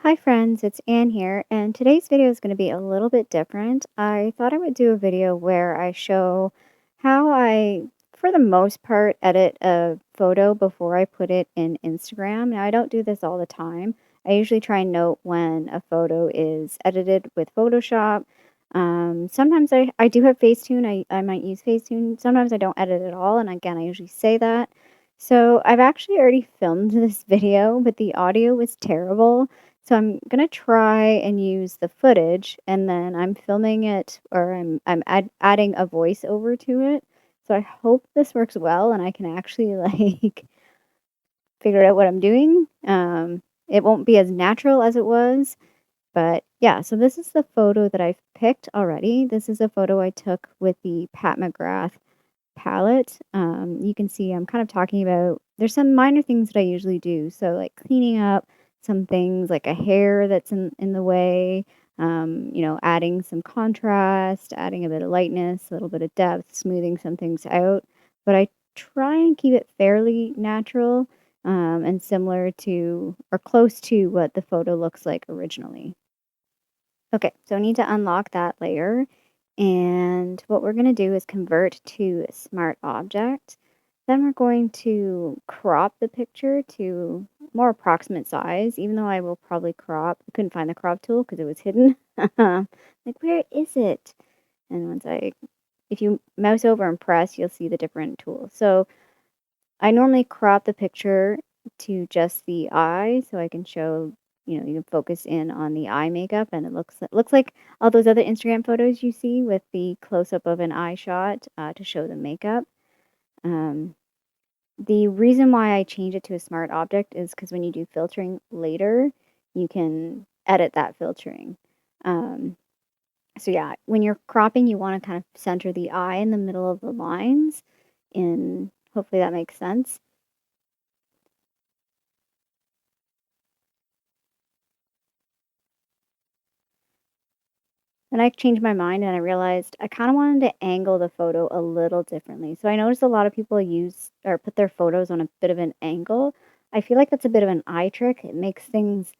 Hi friends, it's Anne here, and today's video is going to be a little bit different. I thought I would do a video where I show how I, for the most part, edit a photo before I put it in Instagram. Now, I don't do this all the time. I usually try and note when a photo is edited with Photoshop. Sometimes I do have Facetune. I might use Facetune. Sometimes I don't edit at all, and again, I usually say that. So I've actually already filmed this video, but the audio was terrible. So I'm gonna try and use the footage, and then I'm filming it, or I'm adding a voiceover to it. So I hope this works well, and I can actually like figure out what I'm doing. It won't be as natural as it was, but yeah. So this is the photo that I've picked already. This is a photo I took with the Pat McGrath palette. You can see I'm kind of talking about there's some minor things that I usually do. So like cleaning up some things like a hair that's in the way, adding some contrast, adding a bit of lightness, a little bit of depth, smoothing some things out. But I try and keep it fairly natural and similar to or close to what the photo looks like originally. Okay, so I need to unlock that layer. And what we're going to do is convert to Smart Object. Then we're going to crop the picture to more approximate size, even though I will probably crop. I couldn't find the crop tool because it was hidden. Like, where is it? And if you mouse over and press, you'll see the different tools. So I normally crop the picture to just the eye so I can show, you can focus in on the eye makeup and it looks like all those other Instagram photos you see with the close up of an eye shot to show the makeup. Um, the reason why I change it to a smart object is because when you do filtering later, you can edit that filtering. Um, so yeah, when you're cropping, you want to kind of center the eye in the middle of the lines. And hopefully that makes sense. Then I changed my mind and I realized I kind of wanted to angle the photo a little differently. So I noticed a lot of people use or put their photos on a bit of an angle. I feel like that's a bit of an eye trick. It makes things,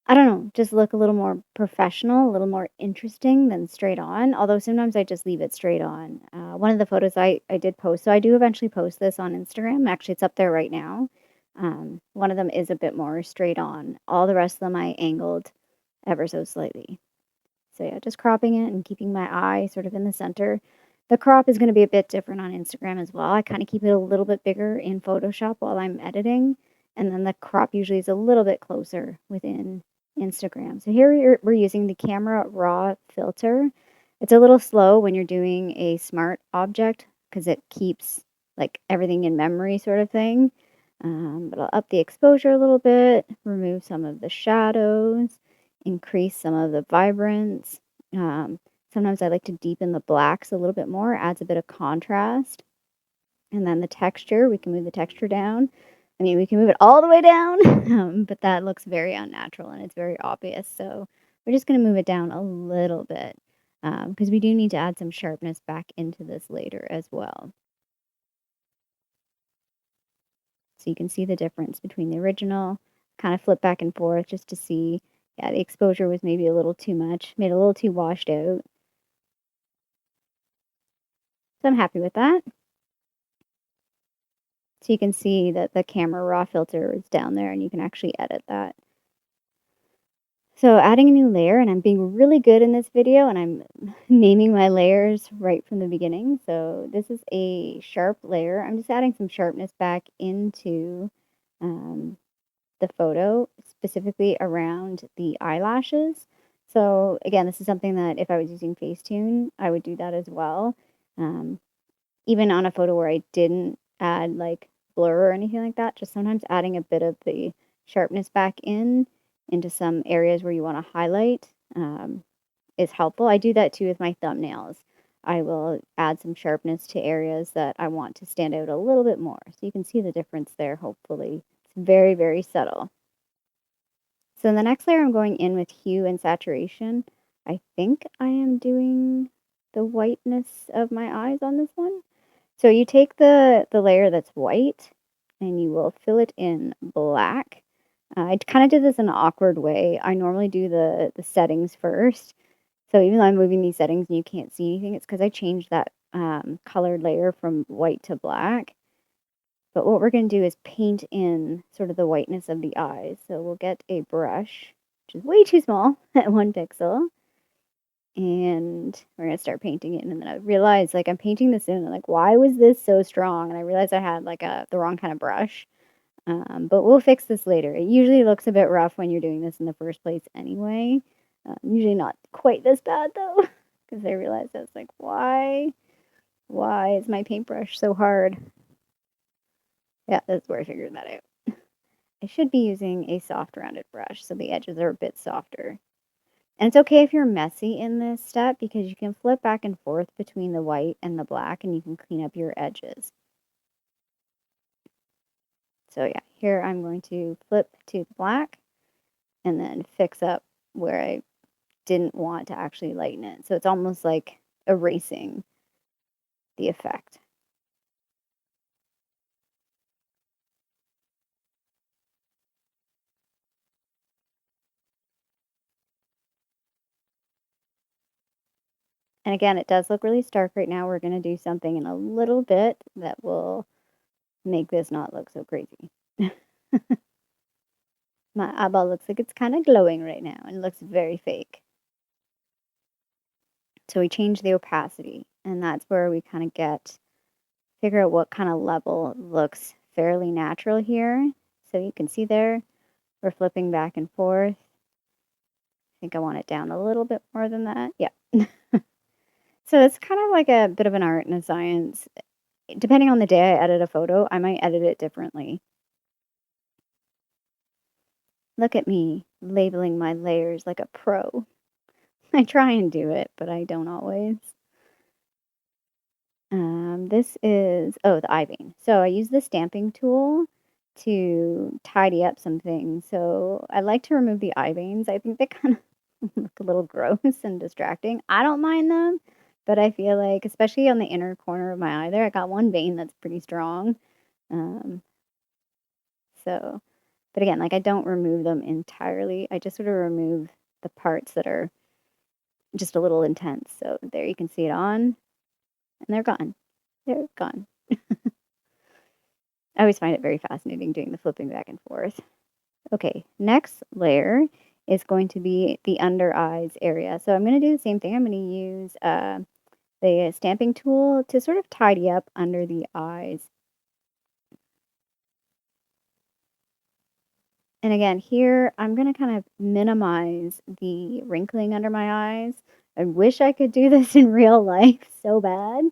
I don't know, just look a little more professional, a little more interesting than straight on. Although sometimes I just leave it straight on. One of the photos I did post, so I do eventually post this on Instagram. Actually, it's up there right now. One of them is a bit more straight on. All the rest of them I angled ever so slightly. So yeah, just cropping it and keeping my eye sort of in the center. The crop is going to be a bit different on Instagram as well. I kind of keep it a little bit bigger in Photoshop while I'm editing, and then the crop usually is a little bit closer within Instagram. So here we're using the Camera Raw filter. It's a little slow when you're doing a smart object because it keeps like everything in memory sort of thing. But I'll up the exposure a little bit, remove some of the shadows, increase some of the vibrance. Um, Sometimes I like to deepen the blacks a little bit more, adds a bit of contrast. And then the texture, we can move the texture down. I mean, we can move it all the way down, but that looks very unnatural and it's very obvious. So we're just going to move it down a little bit because we do need to add some sharpness back into this later as well. So you can see the difference between the original, kind of flip back and forth just to see, yeah, the exposure was maybe a little too much, made it a little too washed out. So I'm happy with that. So you can see that the camera raw filter is down there and you can actually edit that. So adding a new layer, and I'm being really good in this video and I'm naming my layers right from the beginning. So this is a sharp layer. I'm just adding some sharpness back into um, the photo, specifically around the eyelashes. So again, this is something that if I was using Facetune, I would do that as well. Um, Even on a photo where I didn't add like blur or anything like that, just sometimes adding a bit of the sharpness back into some areas where you want to highlight is helpful. I do that too with my thumbnails. I will add some sharpness to areas that I want to stand out a little bit more. So you can see the difference there, hopefully. It's very, very subtle. So in the next layer, I'm going in with Hue and Saturation. I think I am doing the whiteness of my eyes on this one. So you take the layer that's white and you will fill it in black. I kind of did this in an awkward way. I normally do the settings first. So even though I'm moving these settings and you can't see anything, it's because I changed that colored layer from white to black. But what we're going to do is paint in sort of the whiteness of the eyes. So we'll get a brush, which is way too small at 1 pixel. And we're going to start painting it. And then I realized, like, I'm painting this in, and like, why was this so strong? And I realized I had, like, the wrong kind of brush. But we'll fix this later. It usually looks a bit rough when you're doing this in the first place anyway. Usually not quite this bad, though, because I realized I was like, why? Why is my paintbrush so hard? Yeah, that's where I figured that out. I should be using a soft rounded brush so the edges are a bit softer. And it's okay if you're messy in this step because you can flip back and forth between the white and the black and you can clean up your edges. So yeah, here I'm going to flip to the black and then fix up where I didn't want to actually lighten it. So it's almost like erasing the effect. And again, it does look really stark right now. We're going to do something in a little bit that will make this not look so crazy. My eyeball looks like it's kind of glowing right now and looks very fake. So we change the opacity, and that's where we kind of figure out what kind of level looks fairly natural here. So you can see there, we're flipping back and forth. I think I want it down a little bit more than that. Yeah. So it's kind of like a bit of an art and a science. Depending on the day I edit a photo, I might edit it differently. Look at me labeling my layers like a pro. I try and do it, but I don't always. This is, oh, the eye vein. So I use the stamping tool to tidy up some things. So I like to remove the eye veins. I think they kind of look a little gross and distracting. I don't mind them, but I feel like, especially on the inner corner of my eye there, I got one vein that's pretty strong. Um, so, but again, like I don't remove them entirely. I just sort of remove the parts that are just a little intense. So there you can see it on, and they're gone. They're gone. I always find it very fascinating doing the flipping back and forth. Okay, next layer is going to be the under eyes area. So I'm going to do the same thing. I'm going to use the stamping tool to sort of tidy up under the eyes. And again, here I'm going to kind of minimize the wrinkling under my eyes. I wish I could do this in real life so bad.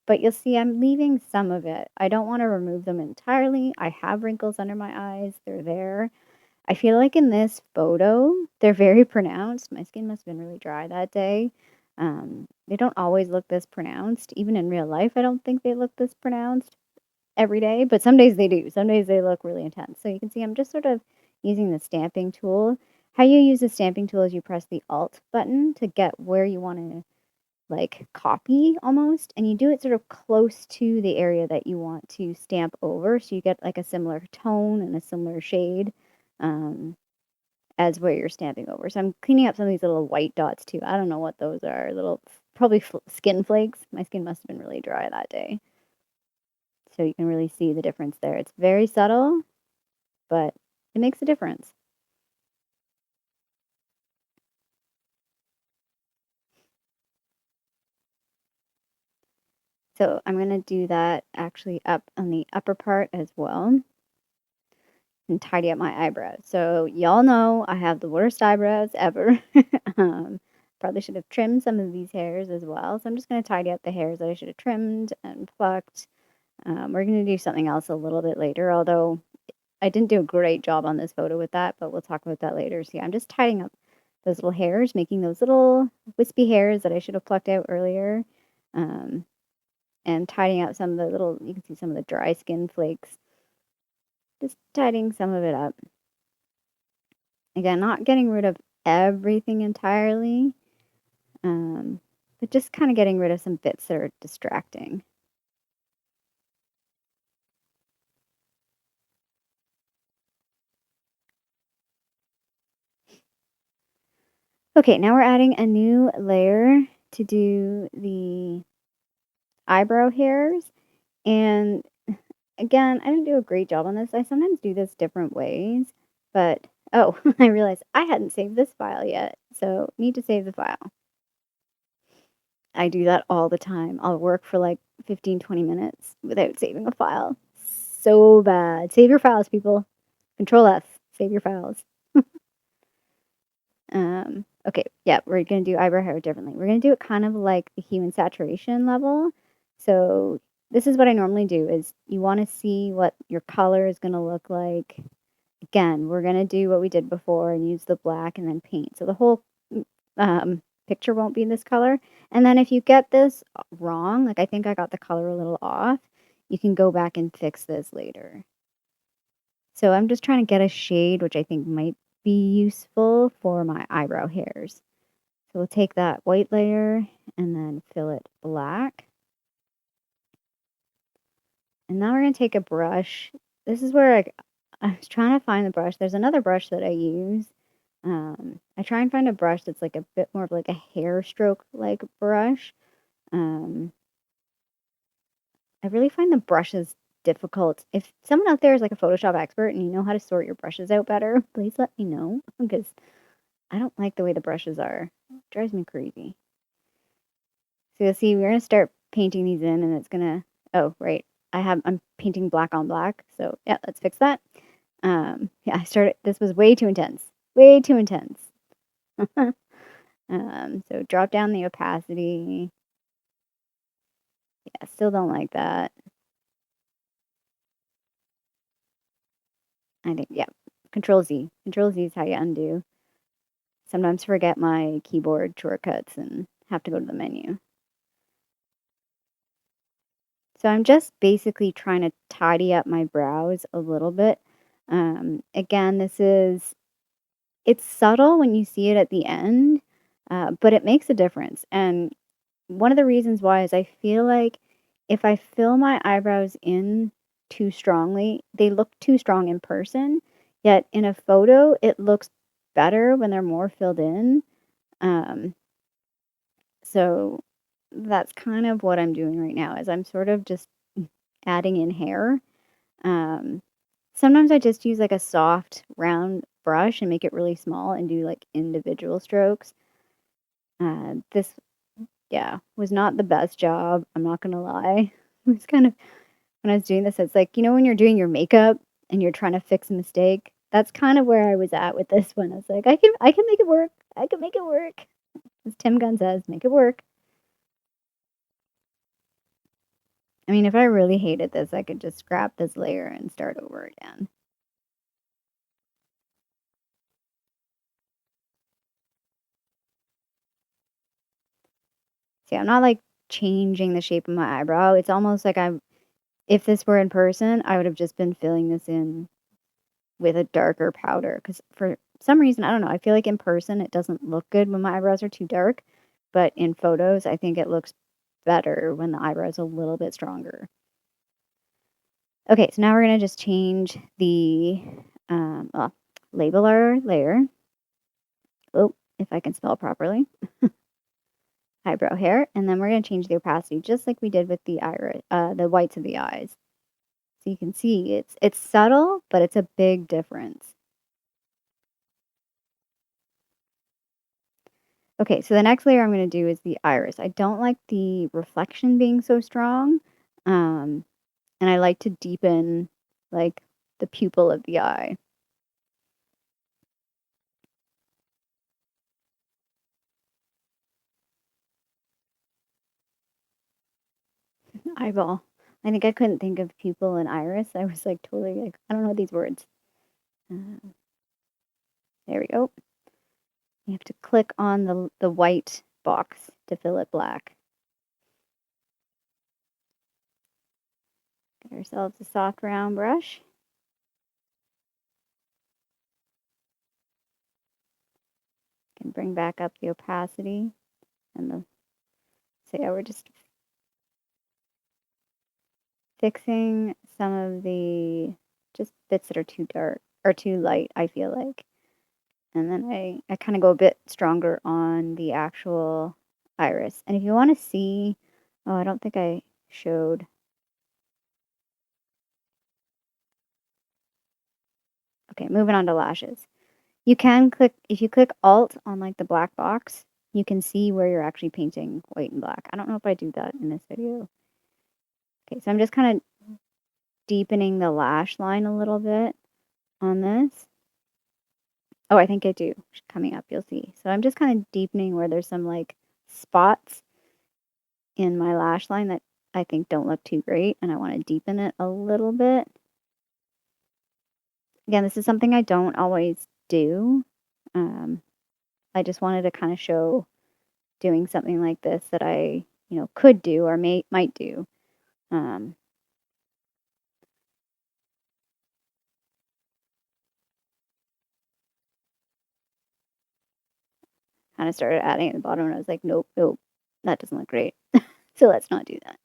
But you'll see I'm leaving some of it. I don't want to remove them entirely. I have wrinkles under my eyes. They're there. I feel like in this photo, they're very pronounced. My skin must have been really dry that day. They don't always look this pronounced. Even in real life, I don't think they look this pronounced every day, but some days they do. Some days they look really intense. So you can see I'm just sort of using the stamping tool. How you use the stamping tool is you press the Alt button to get where you want to like copy almost, and you do it sort of close to the area that you want to stamp over, so you get like a similar tone and a similar shade as where you're stamping over. So I'm cleaning up some of these little white dots too. I don't know what those are. Little probably skin flakes. My skin must have been really dry that day. So you can really see the difference there. It's very subtle, but it makes a difference. So I'm going to do that actually up on the upper part as well and tidy up my eyebrows. So y'all know I have the worst eyebrows ever. Probably should have trimmed some of these hairs as well. So I'm just going to tidy up the hairs that I should have trimmed and plucked. We're going to do something else a little bit later, although I didn't do a great job on this photo with that, but we'll talk about that later. So yeah, I'm just tidying up those little hairs, making those little wispy hairs that I should have plucked out earlier. And tidying up some of the little, you can see some of the dry skin flakes. Just tidying some of it up. Again, not getting rid of everything entirely, but just kind of getting rid of some bits that are distracting. Okay, now we're adding a new layer to do the eyebrow hairs. And again, I didn't do a great job on this. I sometimes do this different ways, but oh, I realized I hadn't saved this file yet. So need to save the file. I do that all the time. I'll work for like 15, 20 minutes without saving a file. So bad. Save your files, people. Control F. Save your files. Okay, yeah, we're gonna do eyebrow hair differently. We're gonna do it kind of like the hue and saturation level. So this is what I normally do is you want to see what your color is gonna look like. Again, we're gonna do what we did before and use the black and then paint. So the whole picture won't be this color. And then if you get this wrong, like I think I got the color a little off, you can go back and fix this later. So I'm just trying to get a shade which I think might be useful for my eyebrow hairs. So we'll take that white layer and then fill it black. And now we're going to take a brush. This is where I was trying to find the brush. There's another brush that I use. I try and find a brush that's like a bit more of like a hair stroke like brush. I really find the brushes difficult. If someone out there is like a Photoshop expert and you know how to sort your brushes out better, please let me know because I don't like the way the brushes are. It drives me crazy. So you'll see we're going to start painting these in and it's going to, oh, right. I'm painting black on black. So yeah, let's fix that. Yeah, this was way too intense. Way too intense. So drop down the opacity. Yeah, still don't like that. I think, yeah, Control Z. Control Z is how you undo. Sometimes forget my keyboard shortcuts and have to go to the menu. So I'm just basically trying to tidy up my brows a little bit. Again, it's subtle when you see it at the end, but it makes a difference. And one of the reasons why is I feel like if I fill my eyebrows in too strongly, they look too strong in person, yet in a photo, it looks better when they're more filled in. Um, so that's kind of what I'm doing right now is I'm sort of just adding in hair. Um, Sometimes I just use like a soft round brush and make it really small and do like individual strokes. This, yeah, was not the best job. I'm not gonna lie. It was kind of when I was doing this, it's like, when you're doing your makeup and you're trying to fix a mistake. That's kind of where I was at with this one. I was like, I can make it work. I can make it work. As Tim Gunn says, make it work. I mean, if I really hated this, I could just scrap this layer and start over again. See, I'm not like changing the shape of my eyebrow. It's almost like if this were in person, I would have just been filling this in with a darker powder because for some reason, I don't know, I feel like in person it doesn't look good when my eyebrows are too dark, but in photos, I think it looks better when the eyebrow is a little bit stronger. Okay, so now we're going to just change the, label our layer. Oh, if I can spell properly. Eyebrow hair, and then we're going to change the opacity just like we did with the the whites of the eyes. So you can see it's subtle, but it's a big difference. Okay, so the next layer I'm going to do is the iris. I don't like the reflection being so strong, and I like to deepen like the pupil of the eye. Eyeball. I think I couldn't think of pupil and iris. I was like totally like, I don't know these words. There we go. You have to click on the white box to fill it black. Get ourselves a soft round brush. Can bring back up the opacity and so yeah, we're just fixing some of the just bits that are too dark or too light, I feel like. And then I kind of go a bit stronger on the actual iris. And if you want to see, oh, I don't think I showed. Okay, moving on to lashes. You can click, if you click Alt on like the black box, you can see where you're actually painting white and black. I don't know if I do that in this video. Okay, so I'm just kind of deepening the lash line a little bit on this. Oh, I think I do. Coming up, you'll see. So I'm just kind of deepening where there's some like spots in my lash line that I think don't look too great, and I want to deepen it a little bit. Again, this is something I don't always do. I just wanted to kind of show doing something like this that I, could do or might do. Kind of started adding at the bottom, and I was like, nope, that doesn't look great. So let's not do that.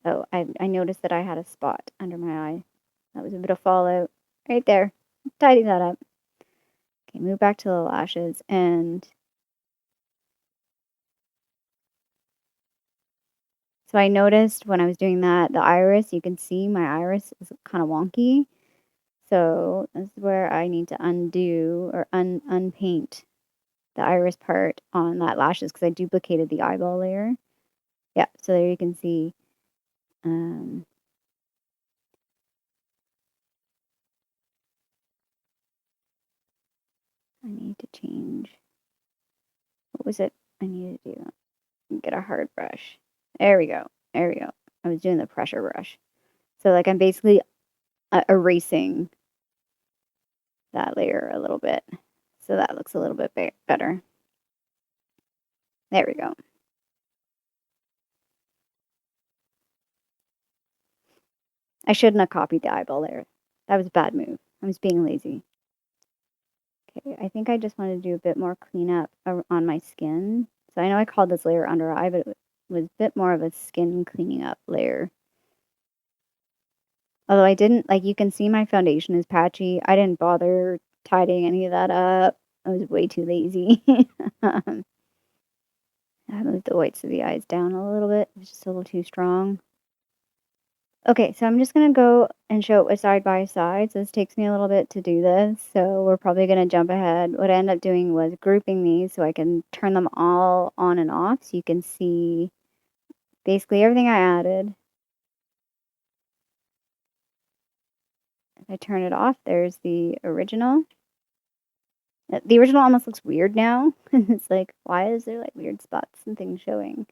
Oh, I noticed that I had a spot under my eye. That was a bit of fallout right there. Tidy that up. Okay, move back to the lashes, and so I noticed when I was doing that, the iris, you can see my iris is kind of wonky. So this is where I need to undo or unpaint the iris part on that lashes because I duplicated the eyeball layer. Yeah, so there you can see. I need to change. What was it I needed to do? Get a hard brush. There we go. There we go. I was doing the pressure brush. So like I'm basically erasing that layer a little bit. So that looks a little bit better. There we go. I shouldn't have copied the eyeball layer. That was a bad move. I was being lazy. Okay, I think I just want to do a bit more cleanup on my skin. So I know I called this layer under eye, but it was a bit more of a skin cleaning up layer. Although I didn't, like, you can see my foundation is patchy. I didn't bother tidying any of that up. I was way too lazy. I moved the whites of the eyes down a little bit. It was just a little too strong. Okay, so I'm just going to go and show it side by side. So this takes me a little bit to do this. So we're probably going to jump ahead. What I ended up doing was grouping these so I can turn them all on and off. So you can see basically everything I added. If I turn it off, there's the original. The original almost looks weird now. It's like, why is there like weird spots and things showing?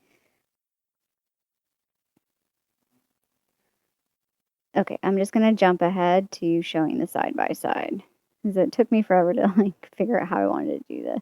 Okay, I'm just going to jump ahead to showing the side by side because it took me forever to like figure out how I wanted to do this.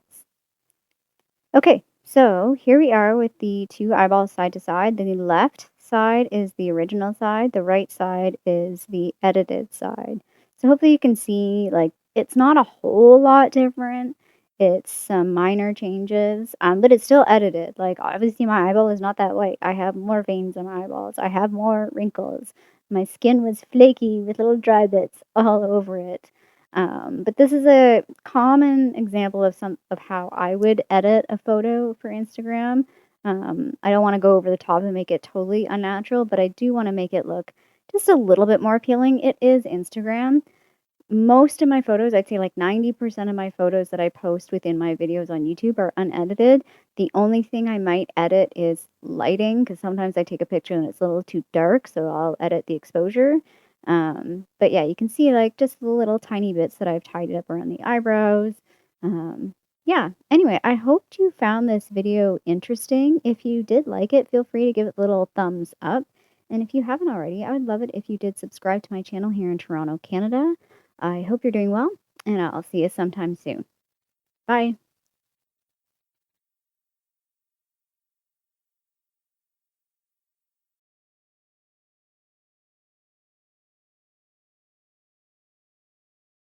Okay, so here we are with the two eyeballs side to side. The left side is the original side. The right side is the edited side. So hopefully you can see like it's not a whole lot different. It's some minor changes, but it's still edited. Like obviously my eyeball is not that white. I have more veins in my eyeballs. I have more wrinkles. My skin was flaky with little dry bits all over it. But this is a common example of how I would edit a photo for Instagram. I don't want to go over the top and make it totally unnatural, but I do want to make it look just a little bit more appealing. It is Instagram. Most of my photos, I'd say like 90% of my photos that I post within my videos on YouTube are unedited. The only thing I might edit is lighting because sometimes I take a picture and it's a little too dark, so I'll edit the exposure. But yeah, you can see like just the little tiny bits that I've tidied up around the eyebrows. Yeah, anyway, I hoped you found this video interesting. If you did like it, feel free to give it a little thumbs up. And if you haven't already, I would love it if you did subscribe to my channel here in Toronto, Canada. I hope you're doing well, and I'll see you sometime soon. Bye.